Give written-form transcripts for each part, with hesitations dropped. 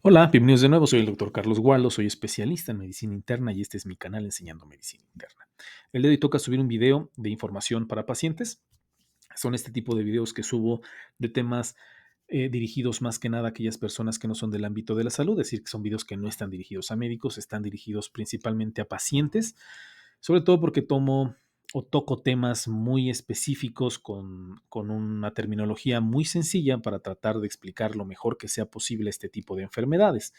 Hola, bienvenidos de nuevo. Soy el doctor Carlos Gualdo, soy especialista en medicina interna y este es mi canal Enseñando Medicina Interna. El día de hoy toca subir un video de información para pacientes. Son este tipo de videos que subo de temas dirigidos más que nada a aquellas personas que no son del ámbito de la salud, es decir, que son videos que no están dirigidos a médicos, están dirigidos principalmente a pacientes, sobre todo porque tomo o toco temas muy específicos con una terminología muy sencilla para tratar de explicar lo mejor que sea posible este tipo de enfermedades.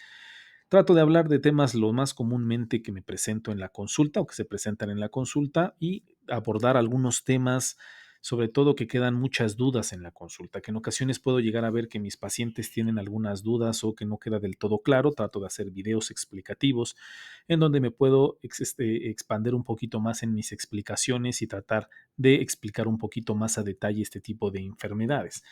Trato de hablar de temas lo más comúnmente que me presento en la consulta o que se presentan en la consulta y abordar algunos temas, sobre todo que quedan muchas dudas en la consulta, que en ocasiones puedo llegar a ver que mis pacientes tienen algunas dudas o que no queda del todo claro. Trato de hacer videos explicativos en donde me puedo expander un poquito más en mis explicaciones y tratar de explicar un poquito más a detalle este tipo de enfermedades.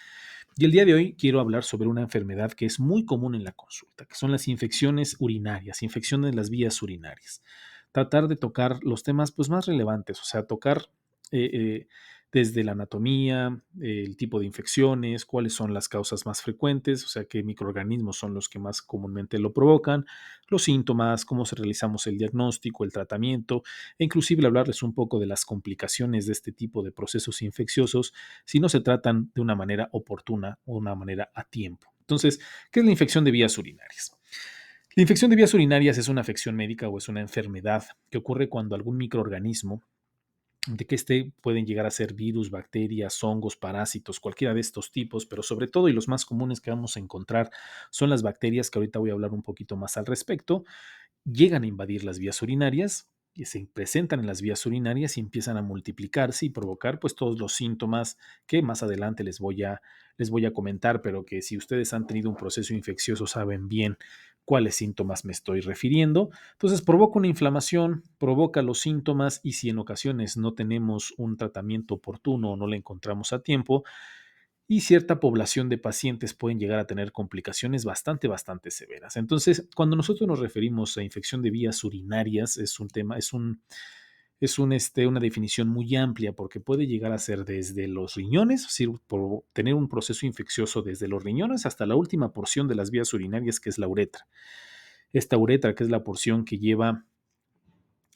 Y el día de hoy quiero hablar sobre una enfermedad que es muy común en la consulta, que son las infecciones urinarias, infecciones de las vías urinarias. Tratar de tocar los temas pues, más relevantes, o sea, tocar eh, eh, desde la anatomía, el tipo de infecciones, cuáles son las causas más frecuentes, o sea, qué microorganismos son los que más comúnmente lo provocan, los síntomas, cómo se realizamos el diagnóstico, el tratamiento, e inclusive hablarles un poco de las complicaciones de este tipo de procesos infecciosos si no se tratan de una manera oportuna o una manera a tiempo. Entonces, ¿qué es la infección de vías urinarias? La infección de vías urinarias es una afección médica o es una enfermedad que ocurre cuando algún microorganismo, de que pueden llegar a ser virus, bacterias, hongos, parásitos, cualquiera de estos tipos, pero sobre todo y los más comunes que vamos a encontrar son las bacterias, que ahorita voy a hablar un poquito más al respecto, llegan a invadir las vías urinarias y se presentan en las vías urinarias y empiezan a multiplicarse y provocar pues todos los síntomas que más adelante les voy a comentar, pero que si ustedes han tenido un proceso infeccioso saben bien cuáles síntomas me estoy refiriendo. Entonces provoca una inflamación, provoca los síntomas y si en ocasiones no tenemos un tratamiento oportuno o no le encontramos a tiempo, y cierta población de pacientes pueden llegar a tener complicaciones bastante severas. Entonces, cuando nosotros nos referimos a infección de vías urinarias, es un tema, una definición muy amplia porque puede llegar a ser desde los riñones, es decir, por tener un proceso infeccioso desde los riñones hasta la última porción de las vías urinarias, que es la uretra. Esta uretra, que es la porción que lleva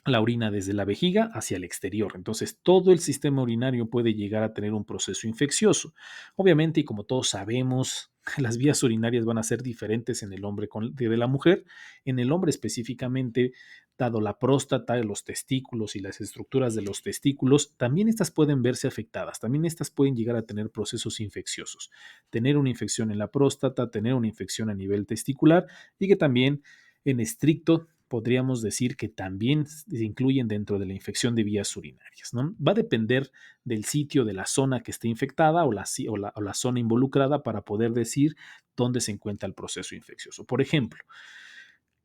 la orina desde la vejiga hacia el exterior. Entonces, todo el sistema urinario puede llegar a tener un proceso infeccioso. Obviamente, y como todos sabemos, las vías urinarias van a ser diferentes en el hombre de la mujer. En el hombre específicamente, dado la próstata, los testículos y las estructuras de los testículos, también estas pueden verse afectadas. También estas pueden llegar a tener procesos infecciosos. Tener una infección en la próstata, tener una infección a nivel testicular y que también en estricto podríamos decir que también se incluyen dentro de la infección de vías urinarias, ¿no? Va a depender del sitio, de la zona que esté infectada o la zona involucrada para poder decir dónde se encuentra el proceso infeccioso. Por ejemplo,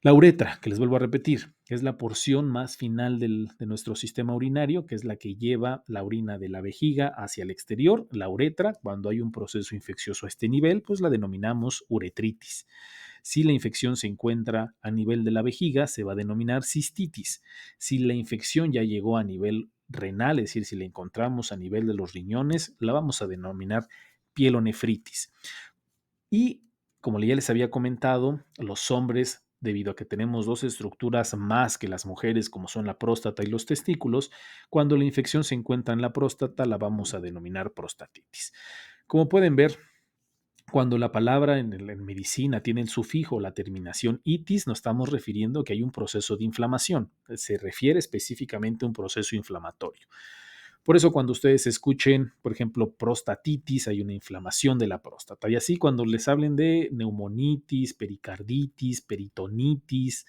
la uretra, que les vuelvo a repetir, es la porción más final de nuestro sistema urinario, que es la que lleva la orina de la vejiga hacia el exterior. La uretra, cuando hay un proceso infeccioso a este nivel, pues la denominamos uretritis. Si la infección se encuentra a nivel de la vejiga, se va a denominar cistitis. Si la infección ya llegó a nivel renal, es decir, si la encontramos a nivel de los riñones, la vamos a denominar pielonefritis. Y como ya les había comentado, los hombres, debido a que tenemos dos estructuras más que las mujeres, como son la próstata y los testículos, cuando la infección se encuentra en la próstata, la vamos a denominar prostatitis. Como pueden ver, cuando la palabra en medicina tiene el sufijo, la terminación itis, nos estamos refiriendo a que hay un proceso de inflamación. Se refiere específicamente a un proceso inflamatorio. Por eso cuando ustedes escuchen, por ejemplo, prostatitis, hay una inflamación de la próstata. Y así cuando les hablen de neumonitis, pericarditis, peritonitis,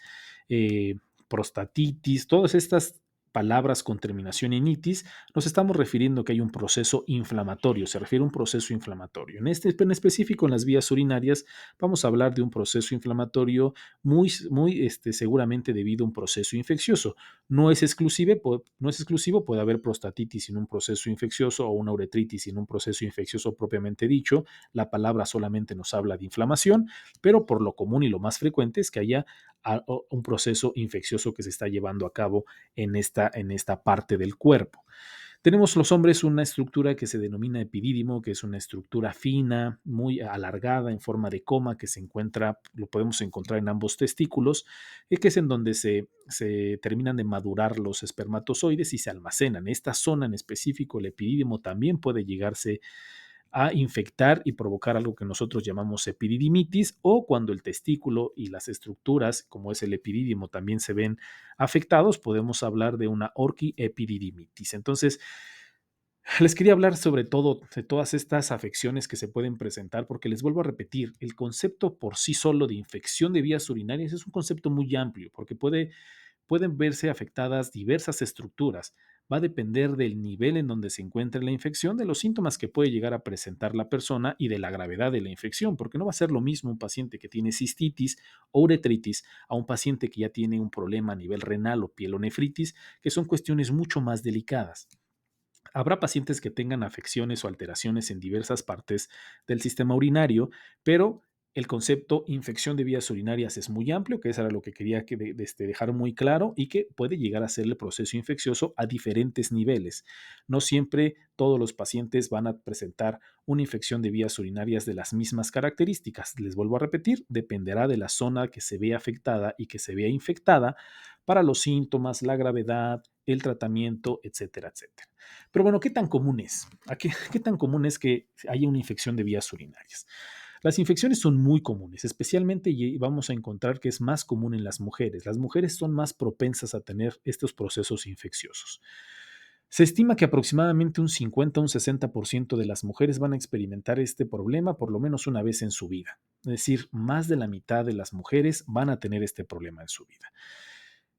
eh, prostatitis, todas estas palabras con terminación en itis, nos estamos refiriendo que hay un proceso inflamatorio, se refiere a un proceso inflamatorio. En específico, en las vías urinarias, vamos a hablar de un proceso inflamatorio muy seguramente debido a un proceso infeccioso. No es exclusivo, puede haber prostatitis sin un proceso infeccioso o una uretritis sin un proceso infeccioso propiamente dicho. La palabra solamente nos habla de inflamación, pero por lo común y lo más frecuente es que haya un proceso infeccioso que se está llevando a cabo en esta parte del cuerpo. Tenemos los hombres una estructura que se denomina epidídimo, que es una estructura fina, muy alargada en forma de coma, que se encuentra, lo podemos encontrar en ambos testículos, que es en donde se terminan de madurar los espermatozoides y se almacenan. Esta zona en específico, el epidídimo, también puede llegarse a infectar y provocar algo que nosotros llamamos epididimitis, o cuando el testículo y las estructuras, como es el epidídimo, también se ven afectados, podemos hablar de una orquiepididimitis. Entonces, les quería hablar sobre todo de todas estas afecciones que se pueden presentar, porque les vuelvo a repetir, el concepto por sí solo de infección de vías urinarias es un concepto muy amplio, porque pueden verse afectadas diversas estructuras. Va a depender del nivel en donde se encuentre la infección, de los síntomas que puede llegar a presentar la persona y de la gravedad de la infección, porque no va a ser lo mismo un paciente que tiene cistitis o uretritis a un paciente que ya tiene un problema a nivel renal o pielonefritis, que son cuestiones mucho más delicadas. Habrá pacientes que tengan afecciones o alteraciones en diversas partes del sistema urinario, pero el concepto infección de vías urinarias es muy amplio, que eso era lo que quería dejar muy claro, y que puede llegar a ser el proceso infeccioso a diferentes niveles. No siempre todos los pacientes van a presentar una infección de vías urinarias de las mismas características. Les vuelvo a repetir, dependerá de la zona que se vea afectada y que se vea infectada para los síntomas, la gravedad, el tratamiento, etcétera, etcétera. Pero bueno, ¿qué tan común es? ¿Qué tan común es que haya una infección de vías urinarias? Las infecciones son muy comunes, especialmente y vamos a encontrar que es más común en las mujeres. Las mujeres son más propensas a tener estos procesos infecciosos. Se estima que aproximadamente un 50 o un 60% de las mujeres van a experimentar este problema por lo menos una vez en su vida. Es decir, más de la mitad de las mujeres van a tener este problema en su vida.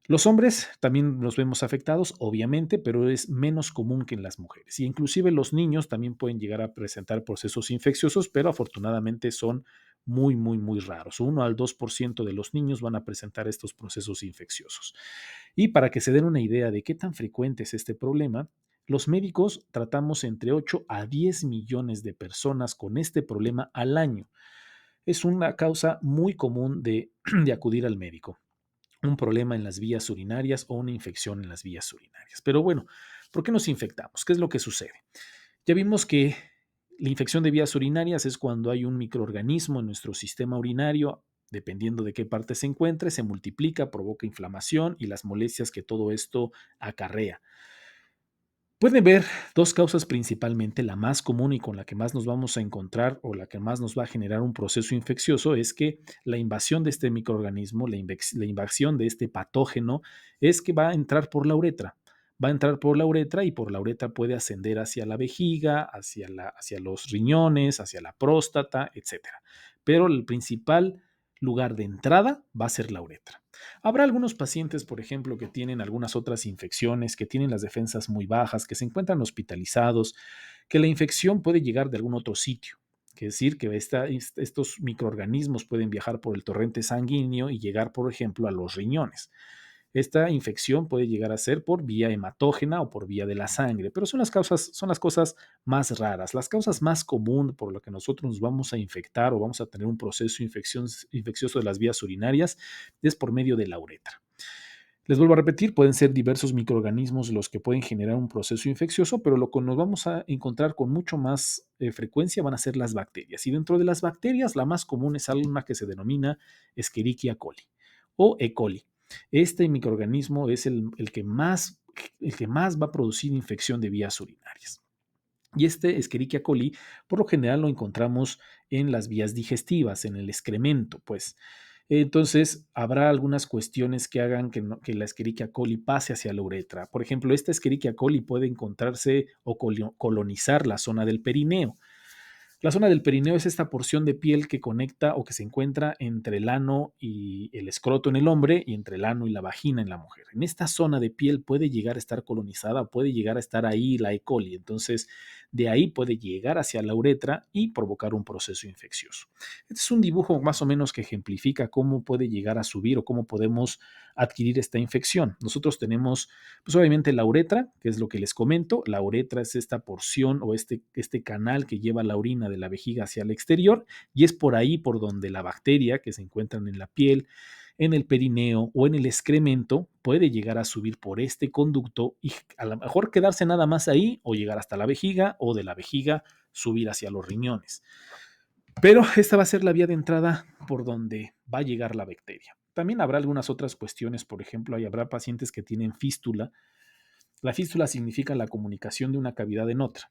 Los hombres también los vemos afectados, obviamente, pero es menos común que en las mujeres. Y inclusive los niños también pueden llegar a presentar procesos infecciosos, pero afortunadamente son muy, muy, muy raros. 1 al 2% de los niños van a presentar estos procesos infecciosos. Y para que se den una idea de qué tan frecuente es este problema, los médicos tratamos entre 8 a 10 millones de personas con este problema al año. Es una causa muy común de acudir al médico, un problema en las vías urinarias o una infección en las vías urinarias. Pero bueno, ¿por qué nos infectamos? ¿Qué es lo que sucede? Ya vimos que la infección de vías urinarias es cuando hay un microorganismo en nuestro sistema urinario, dependiendo de qué parte se encuentre, se multiplica, provoca inflamación y las molestias que todo esto acarrea. Pueden ver dos causas principalmente. La más común y con la que más nos vamos a encontrar o la que más nos va a generar un proceso infeccioso es que la invasión de este microorganismo, la invasión de este patógeno, es que va a entrar por la uretra. Va a entrar por la uretra y por la uretra puede ascender hacia la vejiga, hacia los riñones, hacia la próstata, etcétera. Pero el principal lugar de entrada va a ser la uretra. Habrá algunos pacientes, por ejemplo, que tienen algunas otras infecciones, que tienen las defensas muy bajas, que se encuentran hospitalizados, que la infección puede llegar de algún otro sitio. Es decir, que estos microorganismos pueden viajar por el torrente sanguíneo y llegar, por ejemplo, a los riñones. Esta infección puede llegar a ser por vía hematógena o por vía de la sangre, pero son las cosas más raras. Las causas más comunes por las que nosotros nos vamos a infectar o vamos a tener un proceso infeccioso de las vías urinarias es por medio de la uretra. Les vuelvo a repetir, pueden ser diversos microorganismos los que pueden generar un proceso infeccioso, pero lo que nos vamos a encontrar con mucho más frecuencia van a ser las bacterias. Y dentro de las bacterias, la más común es una que se denomina Escherichia coli o E. coli. Este microorganismo es el que más va a producir infección de vías urinarias. Y este Escherichia coli, por lo general, lo encontramos en las vías digestivas, en el excremento, pues. Entonces, habrá algunas cuestiones que hagan que la Escherichia coli pase hacia la uretra. Por ejemplo, esta Escherichia coli puede encontrarse o colonizar la zona del perineo. La zona del perineo es esta porción de piel que conecta o que se encuentra entre el ano y el escroto en el hombre y entre el ano y la vagina en la mujer. En esta zona de piel puede llegar a estar colonizada, puede llegar a estar ahí la E. coli. Entonces, de ahí puede llegar hacia la uretra y provocar un proceso infeccioso. Este es un dibujo más o menos que ejemplifica cómo puede llegar a subir o cómo podemos adquirir esta infección. Nosotros tenemos, pues obviamente la uretra, que es lo que les comento. La uretra es esta porción o este canal que lleva la orina de la vejiga hacia el exterior y es por ahí por donde la bacteria que se encuentran en la piel en el perineo o en el excremento, puede llegar a subir por este conducto y a lo mejor quedarse nada más ahí o llegar hasta la vejiga o de la vejiga subir hacia los riñones. Pero esta va a ser la vía de entrada por donde va a llegar la bacteria. También habrá algunas otras cuestiones, por ejemplo, habrá pacientes que tienen fístula. La fístula significa la comunicación de una cavidad en otra.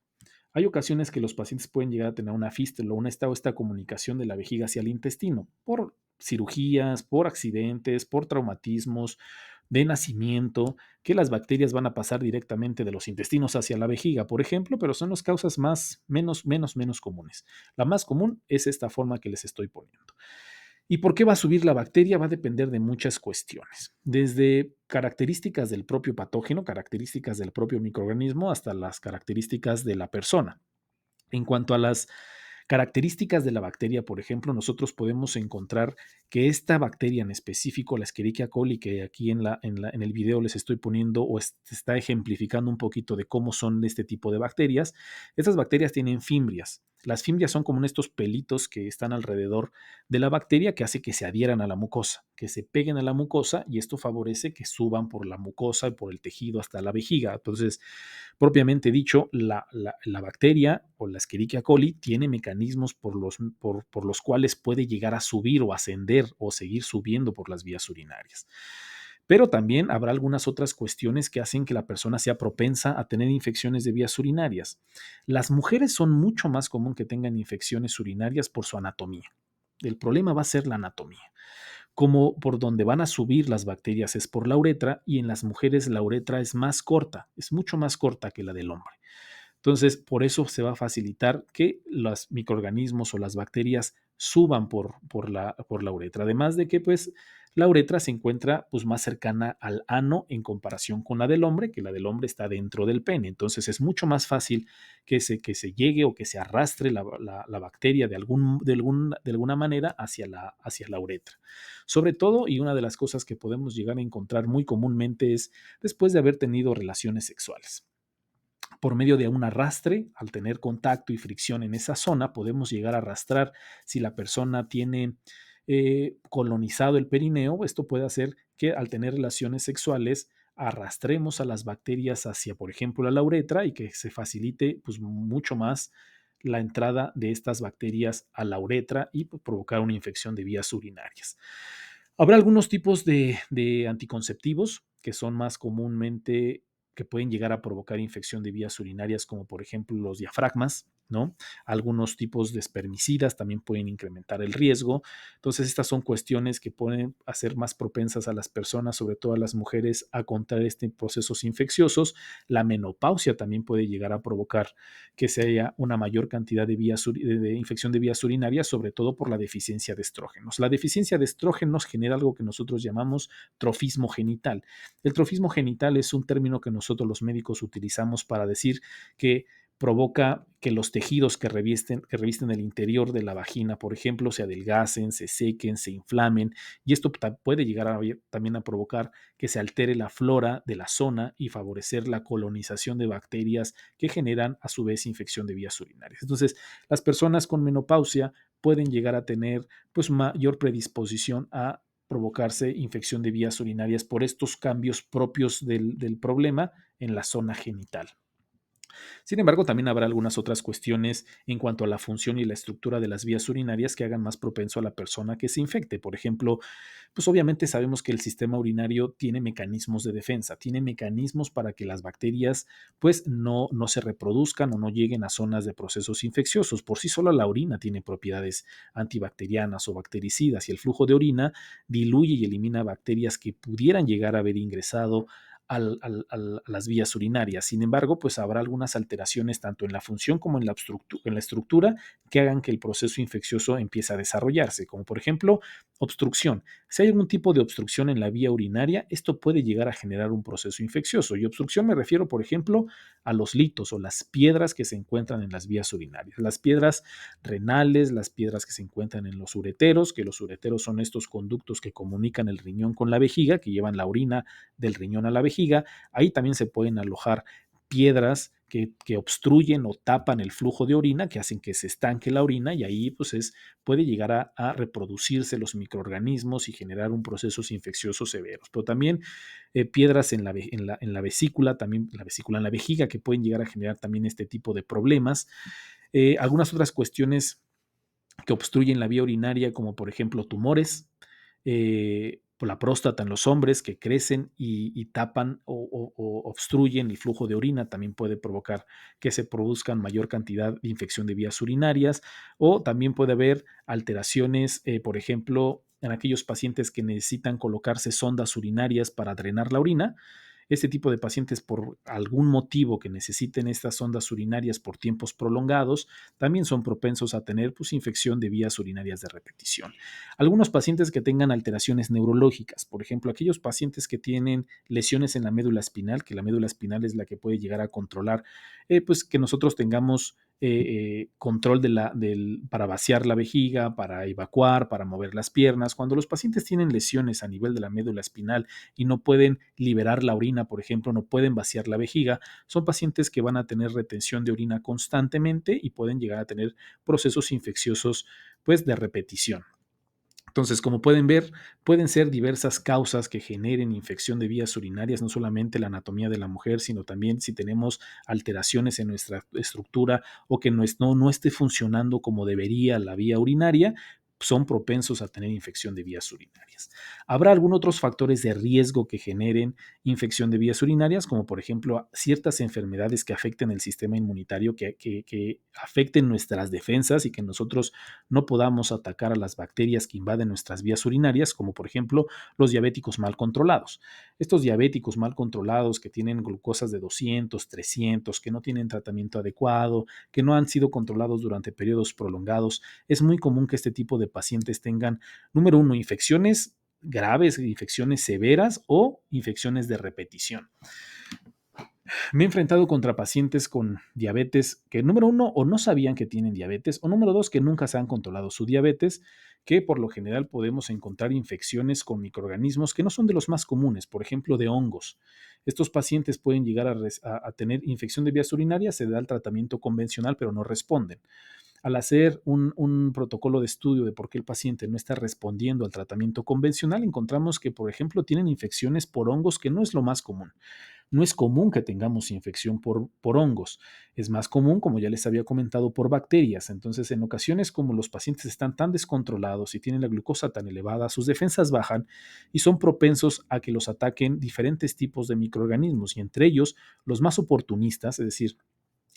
Hay ocasiones que los pacientes pueden llegar a tener una fístula, esta comunicación de la vejiga hacia el intestino, por cirugías, por accidentes, por traumatismos de nacimiento, que las bacterias van a pasar directamente de los intestinos hacia la vejiga, por ejemplo, pero son las causas menos comunes. La más común es esta forma que les estoy poniendo. ¿Y por qué va a subir la bacteria? Va a depender de muchas cuestiones, desde características del propio patógeno, características del propio microorganismo, hasta las características de la persona. En cuanto a las características de la bacteria, por ejemplo, nosotros podemos encontrar que esta bacteria en específico, la Escherichia coli, que aquí en el video les estoy poniendo o está ejemplificando un poquito de cómo son este tipo de bacterias, estas bacterias tienen fimbrias. Las fimbrias son como estos pelitos que están alrededor de la bacteria que hace que se adhieran a la mucosa, que se peguen a la mucosa y esto favorece que suban por la mucosa y por el tejido hasta la vejiga. Entonces, propiamente dicho, la bacteria o la Escherichia coli tiene mecanismos por los cuales puede llegar a subir o ascender o seguir subiendo por las vías urinarias. Pero también habrá algunas otras cuestiones que hacen que la persona sea propensa a tener infecciones de vías urinarias. Las mujeres son mucho más común que tengan infecciones urinarias por su anatomía. El problema va a ser la anatomía. Como por donde van a subir las bacterias es por la uretra y en las mujeres la uretra es más corta, es mucho más corta que la del hombre. Entonces, por eso se va a facilitar que los microorganismos o las bacterias suban por la uretra. Además de que, pues, la uretra se encuentra pues, más cercana al ano en comparación con la del hombre, que la del hombre está dentro del pene. Entonces, es mucho más fácil que se llegue o que se arrastre la bacteria de alguna manera hacia la uretra. Sobre todo, y una de las cosas que podemos llegar a encontrar muy comúnmente es después de haber tenido relaciones sexuales por medio de un arrastre, al tener contacto y fricción en esa zona, podemos llegar a arrastrar si la persona tiene colonizado el perineo. Esto puede hacer que al tener relaciones sexuales arrastremos a las bacterias hacia, por ejemplo, la uretra y que se facilite pues, mucho más la entrada de estas bacterias a la uretra y pues, provocar una infección de vías urinarias. Habrá algunos tipos de anticonceptivos que son más comúnmente que pueden llegar a provocar infección de vías urinarias, como por ejemplo los diafragmas, ¿no? Algunos tipos de espermicidas también pueden incrementar el riesgo. Entonces, estas son cuestiones que pueden hacer más propensas a las personas, sobre todo a las mujeres, a contraer procesos infecciosos. La menopausia también puede llegar a provocar que se haya una mayor cantidad de infección de vías urinarias, sobre todo por la deficiencia de estrógenos. La deficiencia de estrógenos genera algo que nosotros llamamos trofismo genital. El trofismo genital es un término que nosotros los médicos utilizamos para decir que provoca que los tejidos que revisten el interior de la vagina, por ejemplo, se adelgacen, se sequen, se inflamen, y esto puede llegar también a provocar que se altere la flora de la zona y favorecer la colonización de bacterias que generan a su vez infección de vías urinarias. Entonces, las personas con menopausia pueden llegar a tener pues mayor predisposición a provocarse infección de vías urinarias por estos cambios propios del problema en la zona genital. Sin embargo, también habrá algunas otras cuestiones en cuanto a la función y la estructura de las vías urinarias que hagan más propenso a la persona que se infecte. Por ejemplo, pues obviamente sabemos que el sistema urinario tiene mecanismos de defensa, tiene mecanismos para que las bacterias pues no se reproduzcan o no lleguen a zonas de procesos infecciosos. Por sí sola la orina tiene propiedades antibacterianas o bactericidas y el flujo de orina diluye y elimina bacterias que pudieran llegar a haber ingresado a las vías urinarias. Sin embargo, pues habrá algunas alteraciones tanto en la función como en la estructura que hagan que el proceso infeccioso empiece a desarrollarse, como por ejemplo obstrucción. Si hay algún tipo de obstrucción en la vía urinaria, esto puede llegar a generar un proceso infeccioso. Y obstrucción me refiero, por ejemplo, a los litos o las piedras que se encuentran en las vías urinarias. Las piedras renales, las piedras que se encuentran en los ureteros, que los ureteros son estos conductos que comunican el riñón con la vejiga, que llevan la orina del riñón a la vejiga. Ahí también se pueden alojar piedras que obstruyen o tapan el flujo de orina, que hacen que se estanque la orina y ahí pues puede llegar a reproducirse los microorganismos y generar un procesos infecciosos severos. Pero también piedras en la vesícula, también la vesícula en la vejiga, que pueden llegar a generar también este tipo de problemas. Algunas otras cuestiones que obstruyen la vía urinaria, como por ejemplo tumores, por la próstata en los hombres que crecen y tapan o obstruyen el flujo de orina, también puede provocar que se produzcan mayor cantidad de infección de vías urinarias, o también puede haber alteraciones, por ejemplo, en aquellos pacientes que necesitan colocarse sondas urinarias para drenar la orina. Este tipo de pacientes, por algún motivo que necesiten estas sondas urinarias por tiempos prolongados, también son propensos a tener pues, infección de vías urinarias de repetición. Algunos pacientes que tengan alteraciones neurológicas, por ejemplo, aquellos pacientes que tienen lesiones en la médula espinal, que la médula espinal es la que puede llegar a controlar, pues que nosotros tengamos control para vaciar la vejiga, para evacuar, para mover las piernas. Cuando los pacientes tienen lesiones a nivel de la médula espinal y no pueden liberar la orina, por ejemplo, no pueden vaciar la vejiga, son pacientes que van a tener retención de orina constantemente y pueden llegar a tener procesos infecciosos pues de repetición. Entonces, como pueden ver, pueden ser diversas causas que generen infección de vías urinarias, no solamente la anatomía de la mujer, sino también si tenemos alteraciones en nuestra estructura o que no esté funcionando como debería la vía urinaria, son propensos a tener infección de vías urinarias. Habrá algunos otros factores de riesgo que generen infección de vías urinarias, como por ejemplo ciertas enfermedades que afecten el sistema inmunitario, que afecten nuestras defensas y que nosotros no podamos atacar a las bacterias que invaden nuestras vías urinarias, como por ejemplo los diabéticos mal controlados. Estos diabéticos mal controlados que tienen glucosas de 200, 300, que no tienen tratamiento adecuado, que no han sido controlados durante periodos prolongados, es muy común que este tipo de pacientes tengan, número uno, infecciones graves, infecciones severas o infecciones de repetición. Me he enfrentado contra pacientes con diabetes que, número uno, o no sabían que tienen diabetes, o número dos, que nunca se han controlado su diabetes, que por lo general podemos encontrar infecciones con microorganismos que no son de los más comunes, por ejemplo, de hongos. Estos pacientes pueden llegar a tener infección de vías urinarias, se da el tratamiento convencional, pero no responden. Al hacer un protocolo de estudio de por qué el paciente no está respondiendo al tratamiento convencional, encontramos que, por ejemplo, tienen infecciones por hongos, que no es lo más común. No es común que tengamos infección por hongos. Es más común, como ya les había comentado, por bacterias. Entonces, en ocasiones, como los pacientes están tan descontrolados y tienen la glucosa tan elevada, sus defensas bajan y son propensos a que los ataquen diferentes tipos de microorganismos, y entre ellos los más oportunistas, es decir,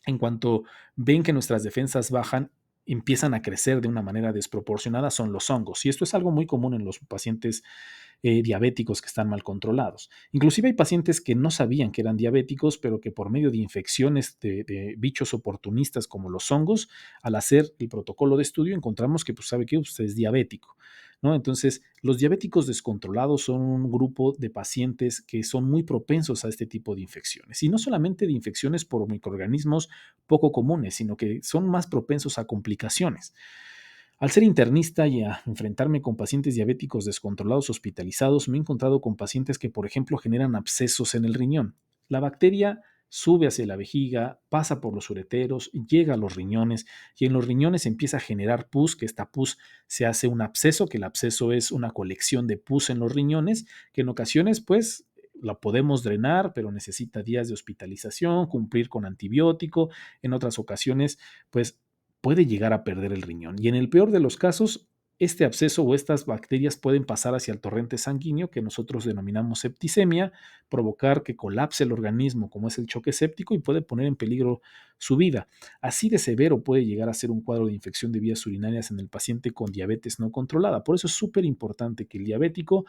en cuanto ven que nuestras defensas bajan, empiezan a crecer de una manera desproporcionada, son los hongos. Y esto es algo muy común en los pacientes diabéticos que están mal controlados. Inclusive hay pacientes que no sabían que eran diabéticos, pero que por medio de infecciones de bichos oportunistas como los hongos, al hacer el protocolo de estudio, encontramos que, pues, sabe que usted es diabético, ¿no? Entonces, los diabéticos descontrolados son un grupo de pacientes que son muy propensos a este tipo de infecciones. Y no solamente de infecciones por microorganismos poco comunes, sino que son más propensos a complicaciones. Al ser internista y a enfrentarme con pacientes diabéticos descontrolados hospitalizados, me he encontrado con pacientes que, por ejemplo, generan abscesos en el riñón. La bacteria sube hacia la vejiga, pasa por los ureteros, llega a los riñones y en los riñones empieza a generar pus, que esta pus se hace un absceso, que el absceso es una colección de pus en los riñones, que en ocasiones pues la podemos drenar, pero necesita días de hospitalización, cumplir con antibiótico. En otras ocasiones, pues puede llegar a perder el riñón. Y en el peor de los casos, este absceso o estas bacterias pueden pasar hacia el torrente sanguíneo, que nosotros denominamos septicemia, provocar que colapse el organismo, como es el choque séptico, y puede poner en peligro su vida. Así de severo puede llegar a ser un cuadro de infección de vías urinarias en el paciente con diabetes no controlada. Por eso es súper importante que el diabético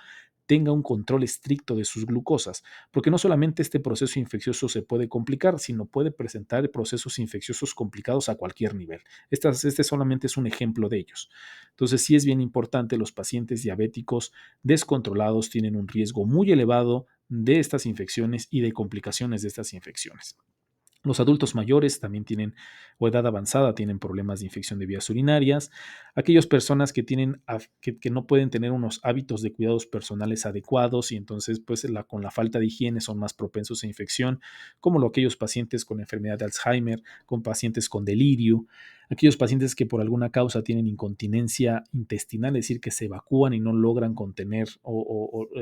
tenga un control estricto de sus glucosas, porque no solamente este proceso infeccioso se puede complicar, sino puede presentar procesos infecciosos complicados a cualquier nivel. Este solamente es un ejemplo de ellos. Entonces, sí es bien importante, los pacientes diabéticos descontrolados tienen un riesgo muy elevado de estas infecciones y de complicaciones de estas infecciones. Los adultos mayores también tienen, o edad avanzada, tienen problemas de infección de vías urinarias. Aquellas personas que tienen, que no pueden tener unos hábitos de cuidados personales adecuados y entonces, pues, con la falta de higiene son más propensos a infección, como aquellos pacientes con enfermedad de Alzheimer, con pacientes con delirio, aquellos pacientes que por alguna causa tienen incontinencia intestinal, es decir, que se evacúan y no logran contener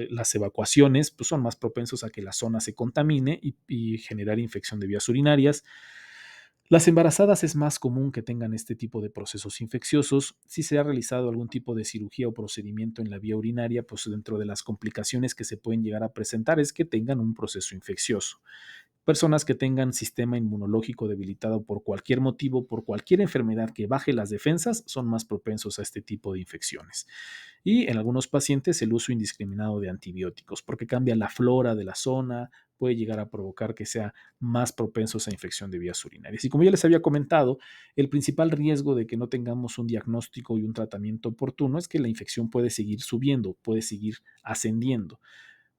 las evacuaciones, pues son más propensos a que la zona se contamine y generar infección de vías urinarias. Las embarazadas es más común que tengan este tipo de procesos infecciosos. Si se ha realizado algún tipo de cirugía o procedimiento en la vía urinaria, pues dentro de las complicaciones que se pueden llegar a presentar es que tengan un proceso infeccioso. Personas que tengan sistema inmunológico debilitado por cualquier motivo, por cualquier enfermedad que baje las defensas, son más propensos a este tipo de infecciones. Y en algunos pacientes el uso indiscriminado de antibióticos, porque cambia la flora de la zona, puede llegar a provocar que sea más propensos a infección de vías urinarias. Y como ya les había comentado, el principal riesgo de que no tengamos un diagnóstico y un tratamiento oportuno es que la infección puede seguir subiendo, puede seguir ascendiendo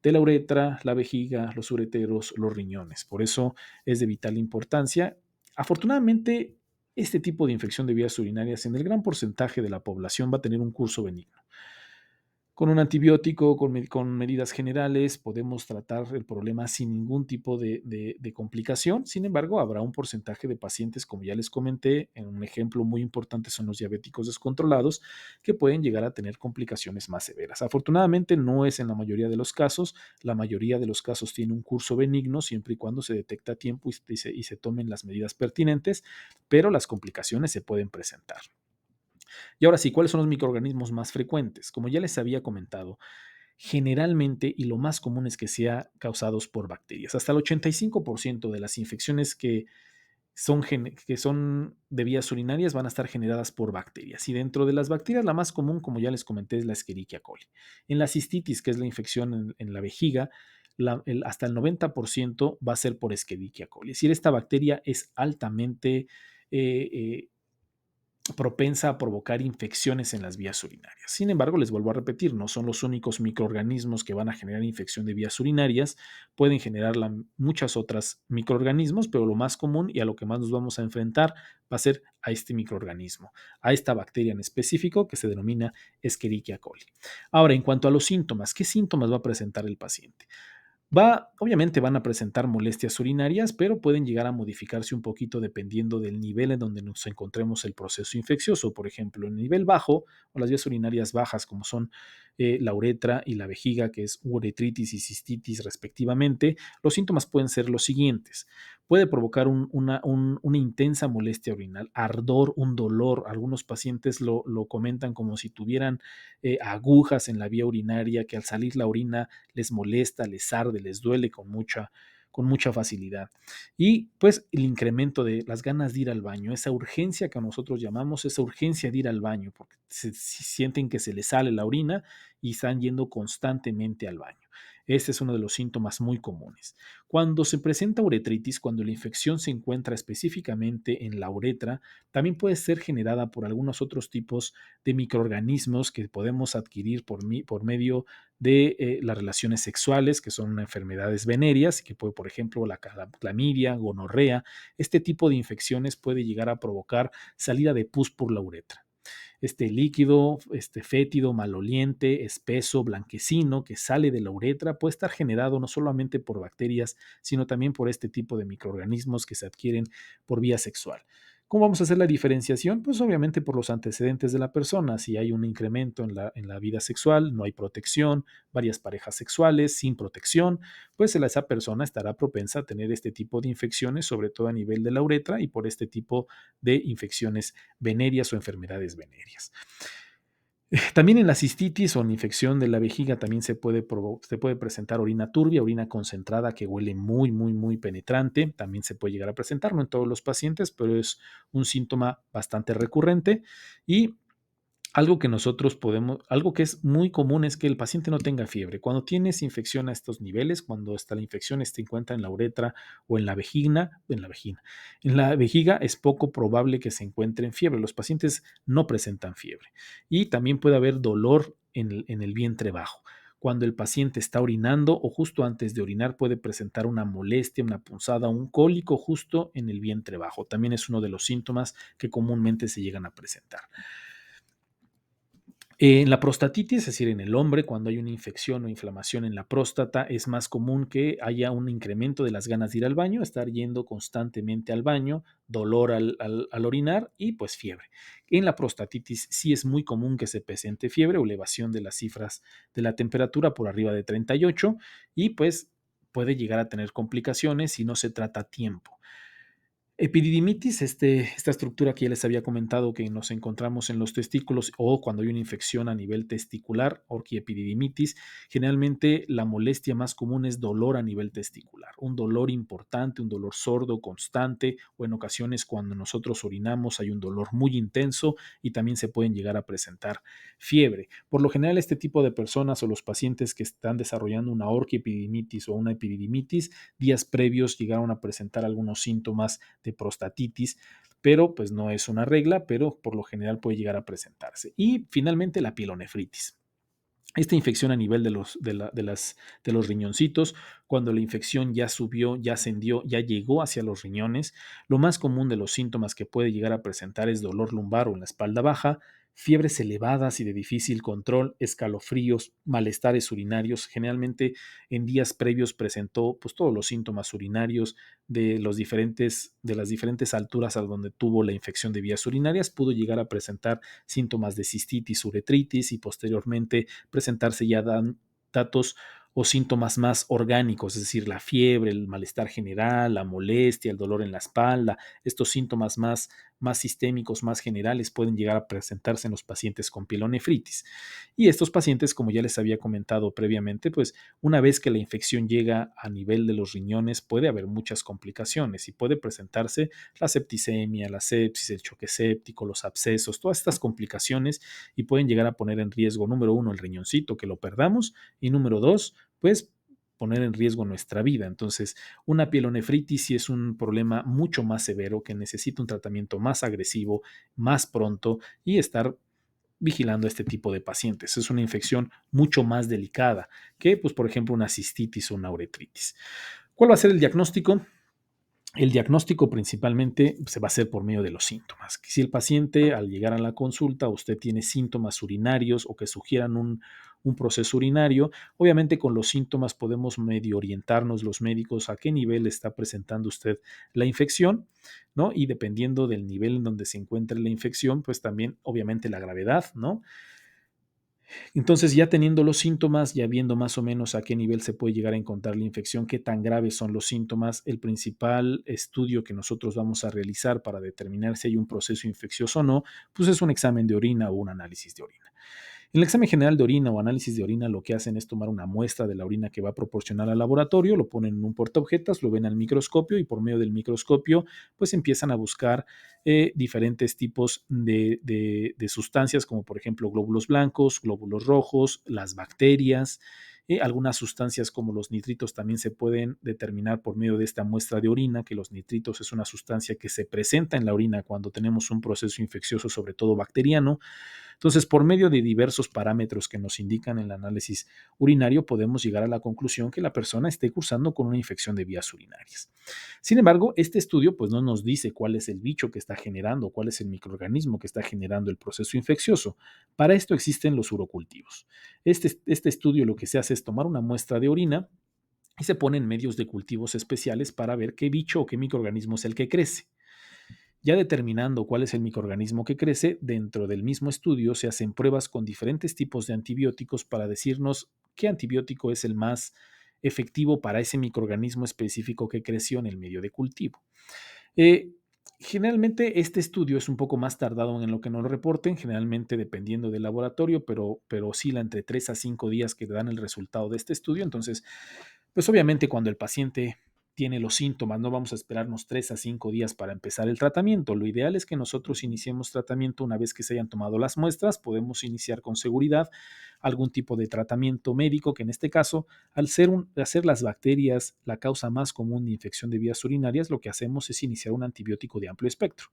de la uretra, la vejiga, los ureteros, los riñones. Por eso es de vital importancia. Afortunadamente, este tipo de infección de vías urinarias en el gran porcentaje de la población va a tener un curso benigno. Con un antibiótico, con medidas generales, podemos tratar el problema sin ningún tipo de complicación. Sin embargo, habrá un porcentaje de pacientes, como ya les comenté, en un ejemplo muy importante son los diabéticos descontrolados, que pueden llegar a tener complicaciones más severas. Afortunadamente, no es en la mayoría de los casos. La mayoría de los casos tiene un curso benigno siempre y cuando se detecta a tiempo y se tomen las medidas pertinentes, pero las complicaciones se pueden presentar. Y ahora sí, ¿cuáles son los microorganismos más frecuentes? Como ya les había comentado, generalmente y lo más común es que sea causados por bacterias. Hasta el 85% de las infecciones que son de vías urinarias van a estar generadas por bacterias. Y dentro de las bacterias, la más común, como ya les comenté, es la Escherichia coli. En la cistitis, que es la infección en la vejiga, hasta el 90% va a ser por Escherichia coli. Es decir, esta bacteria es altamente eh, eh, propensa a provocar infecciones en las vías urinarias. Sin embargo, les vuelvo a repetir, no son los únicos microorganismos que van a generar infección de vías urinarias, pueden generarla muchas otras microorganismos, pero lo más común y a lo que más nos vamos a enfrentar va a ser a este microorganismo, a esta bacteria en específico que se denomina Escherichia coli. Ahora, en cuanto a los síntomas, ¿qué síntomas va a presentar el paciente? Obviamente van a presentar molestias urinarias, pero pueden llegar a modificarse un poquito dependiendo del nivel en donde nos encontremos el proceso infeccioso. Por ejemplo, en nivel bajo o las vías urinarias bajas, como son la uretra y la vejiga, que es uretritis y cistitis respectivamente, los síntomas pueden ser los siguientes. Puede provocar una intensa molestia urinal, ardor, un dolor. Algunos pacientes lo comentan como si tuvieran agujas en la vía urinaria, que al salir la orina les molesta, les arde, les duele con mucha facilidad. Y pues el incremento de las ganas de ir al baño, esa urgencia que nosotros llamamos, esa urgencia de ir al baño, porque sienten que se les sale la orina y están yendo constantemente al baño. Este es uno de los síntomas muy comunes. Cuando se presenta uretritis, cuando la infección se encuentra específicamente en la uretra, también puede ser generada por algunos otros tipos de microorganismos que podemos adquirir por medio de las relaciones sexuales, que son enfermedades venéreas, que puede, por ejemplo, la clamidia, gonorrea. Este tipo de infecciones puede llegar a provocar salida de pus por la uretra. Este líquido, fétido, maloliente, espeso, blanquecino, que sale de la uretra, puede estar generado no solamente por bacterias, sino también por este tipo de microorganismos que se adquieren por vía sexual. ¿Cómo vamos a hacer la diferenciación? Pues obviamente por los antecedentes de la persona. Si hay un incremento en la vida sexual, no hay protección, varias parejas sexuales sin protección, pues esa persona estará propensa a tener este tipo de infecciones, sobre todo a nivel de la uretra y por este tipo de infecciones venéreas o enfermedades venéreas. También en la cistitis o en infección de la vejiga también se puede presentar orina turbia, orina concentrada que huele muy, muy, muy penetrante. También se puede llegar a presentar, no en todos los pacientes, pero es un síntoma bastante recurrente. Y algo que es muy común es que el paciente no tenga fiebre. Cuando tienes infección a estos niveles, cuando la infección se encuentra en la uretra o en la vejiga, es poco probable que se encuentre en fiebre. Los pacientes no presentan fiebre. Y también puede haber dolor en el vientre bajo. cuando el paciente está orinando o justo antes de orinar puede presentar una molestia, una punzada, un cólico justo en el vientre bajo. También es uno de los síntomas que comúnmente se llegan a presentar. En la prostatitis, es decir, en el hombre, cuando hay una infección o inflamación en la próstata, es más común que haya un incremento de las ganas de ir al baño, estar yendo constantemente al baño, dolor al orinar y pues fiebre. En la prostatitis sí es muy común que se presente fiebre o elevación de las cifras de la temperatura por arriba de 38 y pues puede llegar a tener complicaciones si no se trata a tiempo. Epididimitis, esta estructura que ya les había comentado que nos encontramos en los testículos o cuando hay una infección a nivel testicular, orquiepididimitis, generalmente la molestia más común es dolor a nivel testicular, un dolor importante, un dolor sordo, constante, o en ocasiones cuando nosotros orinamos hay un dolor muy intenso y también se pueden llegar a presentar fiebre. Por lo general, este tipo de personas o los pacientes que están desarrollando una orquiepididimitis o una epididimitis, días previos llegaron a presentar algunos síntomas de prostatitis, pero pues no es una regla, pero por lo general puede llegar a presentarse. Y finalmente la pielonefritis. Esta infección a nivel de los riñoncitos, cuando la infección ya subió, ya ascendió, ya llegó hacia los riñones, lo más común de los síntomas que puede llegar a presentar es dolor lumbar o en la espalda baja, fiebres elevadas y de difícil control, escalofríos, malestares urinarios. Generalmente en días previos presentó pues, todos los síntomas urinarios de las diferentes alturas a donde tuvo la infección de vías urinarias. Pudo llegar a presentar síntomas de cistitis, uretritis y posteriormente presentarse ya datos o síntomas más orgánicos, es decir, la fiebre, el malestar general, la molestia, el dolor en la espalda, estos síntomas más sistémicos, más generales, pueden llegar a presentarse en los pacientes con pielonefritis. Y estos pacientes, como ya les había comentado previamente, pues una vez que la infección llega a nivel de los riñones, puede haber muchas complicaciones y puede presentarse la septicemia, la sepsis, el choque séptico, los abscesos, todas estas complicaciones y pueden llegar a poner en riesgo, número uno, el riñoncito, que lo perdamos, y número dos, pues poner en riesgo nuestra vida. Entonces, una pielonefritis sí es un problema mucho más severo que necesita un tratamiento más agresivo, más pronto y estar vigilando a este tipo de pacientes. Es una infección mucho más delicada que, pues, por ejemplo, una cistitis o una uretritis. ¿Cuál va a ser el diagnóstico? El diagnóstico principalmente se va a hacer por medio de los síntomas. Si el paciente al llegar a la consulta usted tiene síntomas urinarios o que sugieran un proceso urinario, obviamente con los síntomas podemos medio orientarnos los médicos a qué nivel está presentando usted la infección, ¿no? Y dependiendo del nivel en donde se encuentre la infección, pues también obviamente la gravedad, ¿no? Entonces, ya teniendo los síntomas, ya viendo más o menos a qué nivel se puede llegar a encontrar la infección, qué tan graves son los síntomas, el principal estudio que nosotros vamos a realizar para determinar si hay un proceso infeccioso o no, pues es un examen de orina o un análisis de orina. En el examen general de orina o análisis de orina lo que hacen es tomar una muestra de la orina que va a proporcionar al laboratorio, lo ponen en un portaobjetos, lo ven al microscopio y por medio del microscopio pues empiezan a buscar diferentes tipos de sustancias como por ejemplo glóbulos blancos, glóbulos rojos, las bacterias. Algunas sustancias como los nitritos también se pueden determinar por medio de esta muestra de orina, que los nitritos es una sustancia que se presenta en la orina cuando tenemos un proceso infeccioso, sobre todo bacteriano. Entonces, por medio de diversos parámetros que nos indican el análisis urinario, podemos llegar a la conclusión que la persona esté cursando con una infección de vías urinarias. Sin embargo, este estudio pues no nos dice cuál es el bicho que está generando, cuál es el microorganismo que está generando el proceso infeccioso. Para esto existen los urocultivos. Este estudio lo que se hace es tomar una muestra de orina y se pone en medios de cultivos especiales para ver qué bicho o qué microorganismo es el que crece. Ya determinando cuál es el microorganismo que crece, dentro del mismo estudio se hacen pruebas con diferentes tipos de antibióticos para decirnos qué antibiótico es el más efectivo para ese microorganismo específico que creció en el medio de cultivo. Eh, Generalmente este estudio es un poco más tardado en lo que nos lo reporten, generalmente dependiendo del laboratorio, pero oscila entre 3 a 5 días que dan el resultado de este estudio. Entonces, pues obviamente cuando el paciente tiene los síntomas, no vamos a esperarnos 3 a 5 días para empezar el tratamiento. Lo ideal es que nosotros iniciemos tratamiento una vez que se hayan tomado las muestras. Podemos iniciar con seguridad algún tipo de tratamiento médico, que en este caso, al hacer las bacterias la causa más común de infección de vías urinarias, lo que hacemos es iniciar un antibiótico de amplio espectro.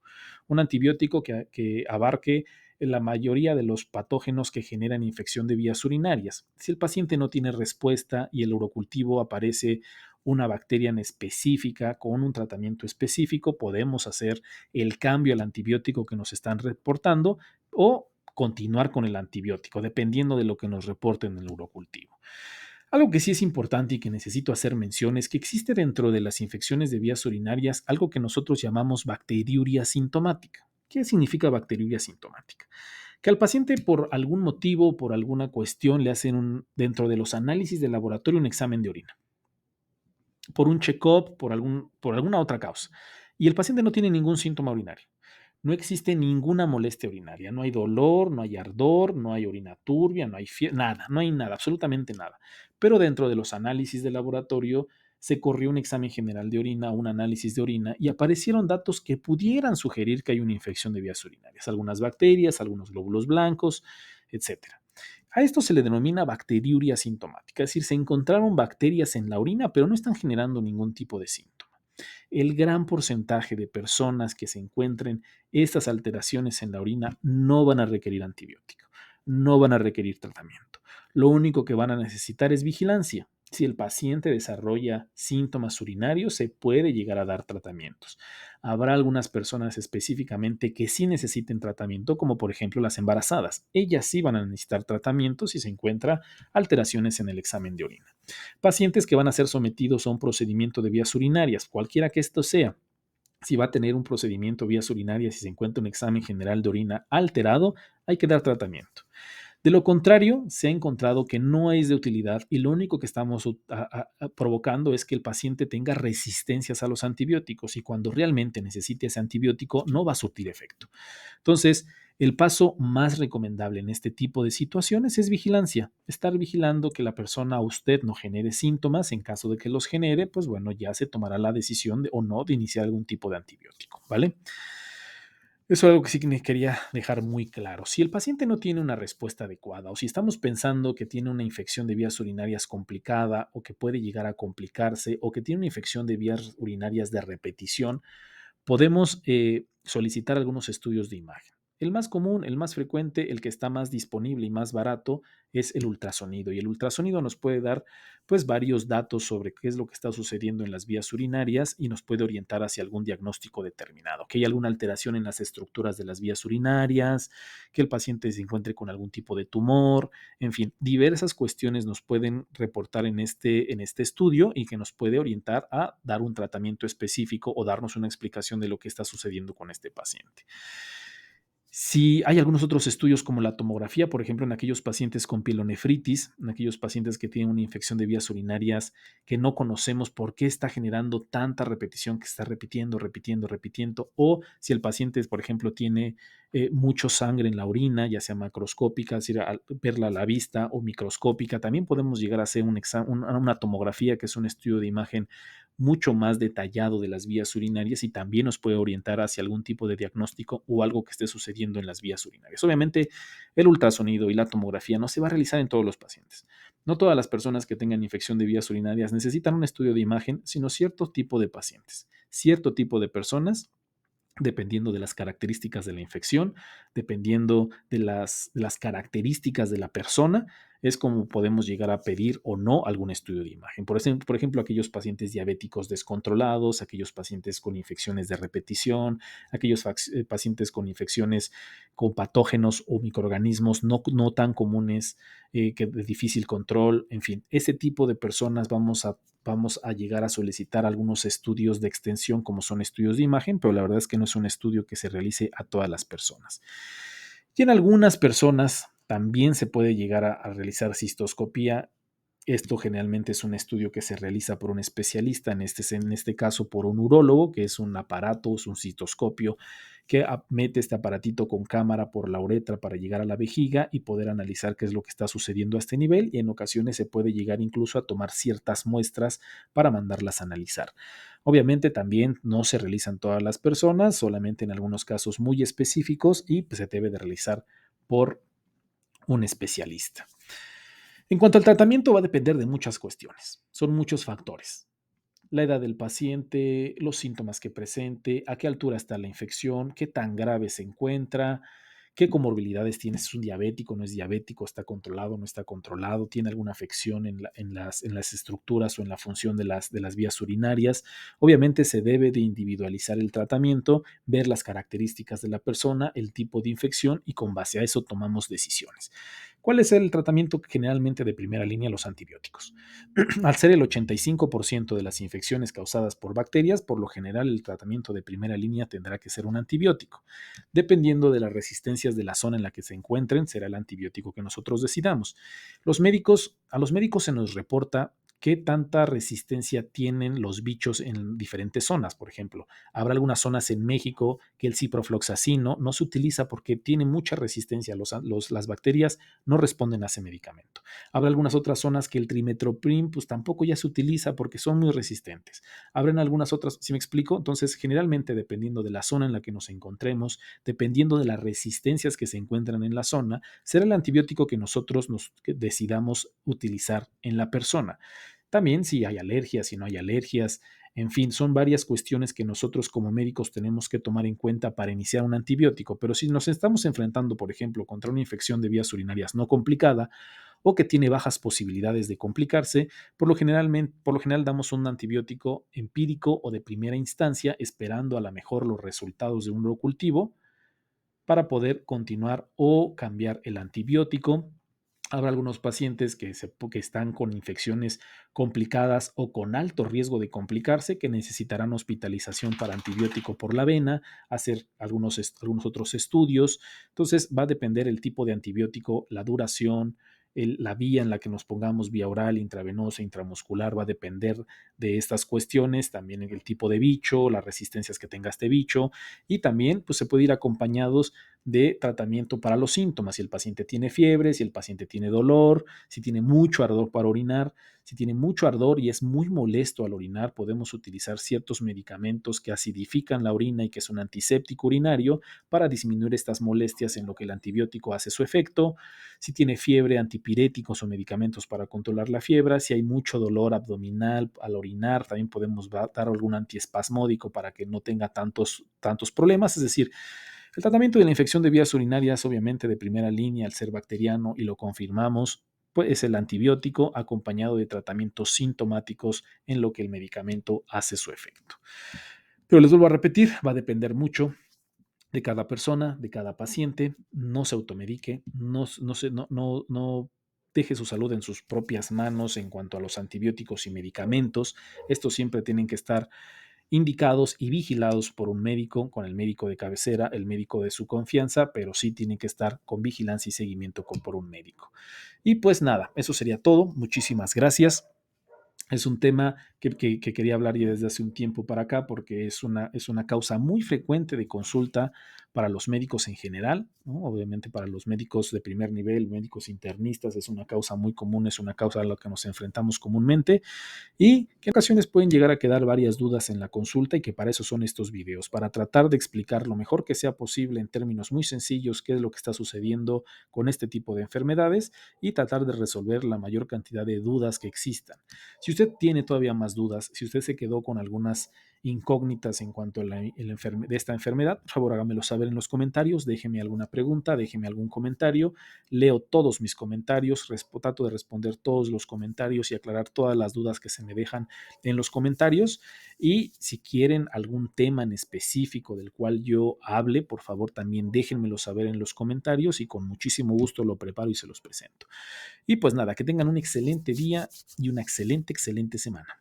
Un antibiótico que abarque la mayoría de los patógenos que generan infección de vías urinarias. Si el paciente no tiene respuesta y el urocultivo aparece una bacteria en específica con un tratamiento específico, podemos hacer el cambio al antibiótico que nos están reportando o continuar con el antibiótico, dependiendo de lo que nos reporten en el urocultivo. Algo que sí es importante y que necesito hacer mención es que existe dentro de las infecciones de vías urinarias algo que nosotros llamamos bacteriuria sintomática. ¿Qué significa bacteriuria sintomática? Que al paciente por algún motivo, por alguna cuestión, le hacen dentro de los análisis de laboratorio un examen de orina, por un check-up, por alguna otra causa. Y el paciente no tiene ningún síntoma urinario. No existe ninguna molestia urinaria, no hay dolor, no hay ardor, no hay orina turbia, no hay nada, no hay nada, absolutamente nada. Pero dentro de los análisis de laboratorio se corrió un examen general de orina, un análisis de orina y aparecieron datos que pudieran sugerir que hay una infección de vías urinarias, algunas bacterias, algunos glóbulos blancos, etcétera. A esto se le denomina bacteriuria sintomática, es decir, se encontraron bacterias en la orina, pero no están generando ningún tipo de síntoma. El gran porcentaje de personas que se encuentren estas alteraciones en la orina no van a requerir antibiótico, no van a requerir tratamiento. Lo único que van a necesitar es vigilancia. Si el paciente desarrolla síntomas urinarios, se puede llegar a dar tratamientos. Habrá algunas personas específicamente que sí necesiten tratamiento, como por ejemplo las embarazadas. Ellas sí van a necesitar tratamiento si se encuentra alteraciones en el examen de orina. Pacientes que van a ser sometidos a un procedimiento de vías urinarias, cualquiera que esto sea. Si va a tener un procedimiento de vías urinarias y se encuentra un examen general de orina alterado, hay que dar tratamiento. De lo contrario, se ha encontrado que no es de utilidad y lo único que estamos provocando es que el paciente tenga resistencias a los antibióticos y cuando realmente necesite ese antibiótico no va a surtir efecto. Entonces, el paso más recomendable en este tipo de situaciones es vigilancia, estar vigilando que la persona a usted no genere síntomas. En caso de que los genere, pues bueno, ya se tomará la decisión de, o no de iniciar algún tipo de antibiótico, ¿vale? Eso es algo que sí que me quería dejar muy claro. Si el paciente no tiene una respuesta adecuada o si estamos pensando que tiene una infección de vías urinarias complicada o que puede llegar a complicarse o que tiene una infección de vías urinarias de repetición, podemos solicitar algunos estudios de imagen. El más común, el más frecuente, el que está más disponible y más barato es el ultrasonido. Y el ultrasonido nos puede dar pues varios datos sobre qué es lo que está sucediendo en las vías urinarias y nos puede orientar hacia algún diagnóstico determinado, que hay alguna alteración en las estructuras de las vías urinarias, que el paciente se encuentre con algún tipo de tumor, en fin, diversas cuestiones nos pueden reportar en este estudio y que nos puede orientar a dar un tratamiento específico o darnos una explicación de lo que está sucediendo con este paciente. Si hay algunos otros estudios como la tomografía, por ejemplo, en aquellos pacientes con pielonefritis, en aquellos pacientes que tienen una infección de vías urinarias que no conocemos por qué está generando tanta repetición, que está repitiendo, repitiendo, repitiendo, o si el paciente, por ejemplo, tiene mucho sangre en la orina, ya sea macroscópica, es decir, verla a la vista o microscópica, también podemos llegar a hacer una tomografía, que es un estudio de imagen mucho más detallado de las vías urinarias y también nos puede orientar hacia algún tipo de diagnóstico o algo que esté sucediendo en las vías urinarias. Obviamente, el ultrasonido y la tomografía no se va a realizar en todos los pacientes. No todas las personas que tengan infección de vías urinarias necesitan un estudio de imagen, sino cierto tipo de pacientes, cierto tipo de personas dependiendo de las características de la infección, dependiendo de las características de la persona, es como podemos llegar a pedir o no algún estudio de imagen. Por ejemplo, aquellos pacientes diabéticos descontrolados, aquellos pacientes con infecciones de repetición, aquellos pacientes con infecciones con patógenos o microorganismos no tan comunes, que de difícil control, en fin, ese tipo de personas vamos a llegar a solicitar algunos estudios de extensión como son estudios de imagen, pero la verdad es que no es un estudio que se realice a todas las personas. Y en algunas personas también se puede llegar a realizar cistoscopía. Esto generalmente es un estudio que se realiza por un especialista, en este caso por un urólogo, que es un aparato, es un citoscopio, que mete este aparatito con cámara por la uretra para llegar a la vejiga y poder analizar qué es lo que está sucediendo a este nivel y en ocasiones se puede llegar incluso a tomar ciertas muestras para mandarlas a analizar. Obviamente también no se realizan todas las personas, solamente en algunos casos muy específicos y pues, se debe de realizar por un especialista. En cuanto al tratamiento, va a depender de muchas cuestiones. Son muchos factores. La edad del paciente, los síntomas que presente, a qué altura está la infección, qué tan grave se encuentra, qué comorbilidades tiene, si es un diabético, no es diabético, está controlado, no está controlado, tiene alguna afección en las estructuras o en la función de las vías urinarias. Obviamente se debe de individualizar el tratamiento, ver las características de la persona, el tipo de infección y con base a eso tomamos decisiones. ¿Cuál es el tratamiento generalmente de primera línea? Los antibióticos. Al ser el 85% de las infecciones causadas por bacterias, por lo general el tratamiento de primera línea tendrá que ser un antibiótico. Dependiendo de las resistencias de la zona en la que se encuentren, será el antibiótico que nosotros decidamos. A los médicos se nos reporta qué tanta resistencia tienen los bichos en diferentes zonas. Por ejemplo, habrá algunas zonas en México que el ciprofloxacino no se utiliza porque tiene mucha resistencia. Las bacterias no responden a ese medicamento. Habrá algunas otras zonas que el trimetoprim pues tampoco ya se utiliza porque son muy resistentes. Habrán algunas otras, ¿si me explico? Entonces, generalmente dependiendo de la zona en la que nos encontremos, dependiendo de las resistencias que se encuentran en la zona, será el antibiótico que nosotros que decidamos utilizar en la persona. También si hay alergias, si no hay alergias, en fin, son varias cuestiones que nosotros como médicos tenemos que tomar en cuenta para iniciar un antibiótico, pero si nos estamos enfrentando, por ejemplo, contra una infección de vías urinarias no complicada o que tiene bajas posibilidades de complicarse, por lo general damos un antibiótico empírico o de primera instancia, esperando a lo mejor los resultados de un cultivo para poder continuar o cambiar el antibiótico. Habrá algunos pacientes que están con infecciones complicadas o con alto riesgo de complicarse que necesitarán hospitalización para antibiótico por la vena, hacer algunos otros estudios. Entonces va a depender el tipo de antibiótico, la duración, la vía en la que nos pongamos, vía oral, intravenosa, intramuscular, va a depender de estas cuestiones, también el tipo de bicho, las resistencias que tenga este bicho y también pues, se puede ir acompañados de tratamiento para los síntomas, si el paciente tiene fiebre, si el paciente tiene dolor, si tiene mucho ardor para orinar. Si tiene mucho ardor y es muy molesto al orinar, podemos utilizar ciertos medicamentos que acidifican la orina y que es un antiséptico urinario para disminuir estas molestias en lo que el antibiótico hace su efecto. Si tiene fiebre, antipiréticos o medicamentos para controlar la fiebre. Si hay mucho dolor abdominal al orinar, también podemos dar algún antiespasmódico para que no tenga tantos problemas. Es decir, el tratamiento de la infección de vías urinarias, obviamente de primera línea, al ser bacteriano, y lo confirmamos, pues es el antibiótico acompañado de tratamientos sintomáticos en lo que el medicamento hace su efecto. Pero les vuelvo a repetir, va a depender mucho de cada persona, de cada paciente. No se automedique, no deje su salud en sus propias manos en cuanto a los antibióticos y medicamentos. Estos siempre tienen que estar indicados y vigilados por un médico, con el médico de cabecera, el médico de su confianza, pero sí tienen que estar con vigilancia y seguimiento por un médico. Y pues nada, eso sería todo. Muchísimas gracias. Es un tema que quería hablar ya desde hace un tiempo para acá porque es una causa muy frecuente de consulta para los médicos en general, ¿no? Obviamente para los médicos de primer nivel, médicos internistas, es una causa muy común, es una causa a la que nos enfrentamos comúnmente y que en ocasiones pueden llegar a quedar varias dudas en la consulta y que para eso son estos videos, para tratar de explicar lo mejor que sea posible en términos muy sencillos qué es lo que está sucediendo con este tipo de enfermedades y tratar de resolver la mayor cantidad de dudas que existan. Si usted tiene todavía más dudas, si usted se quedó con algunas incógnitas en cuanto a de esta enfermedad, por favor hágamelo saber en los comentarios, déjeme alguna pregunta, déjeme algún comentario, leo todos mis comentarios, trato de responder todos los comentarios y aclarar todas las dudas que se me dejan en los comentarios y si quieren algún tema en específico del cual yo hable, por favor también déjenmelo saber en los comentarios y con muchísimo gusto lo preparo y se los presento. Y pues nada, que tengan un excelente día y una excelente semana.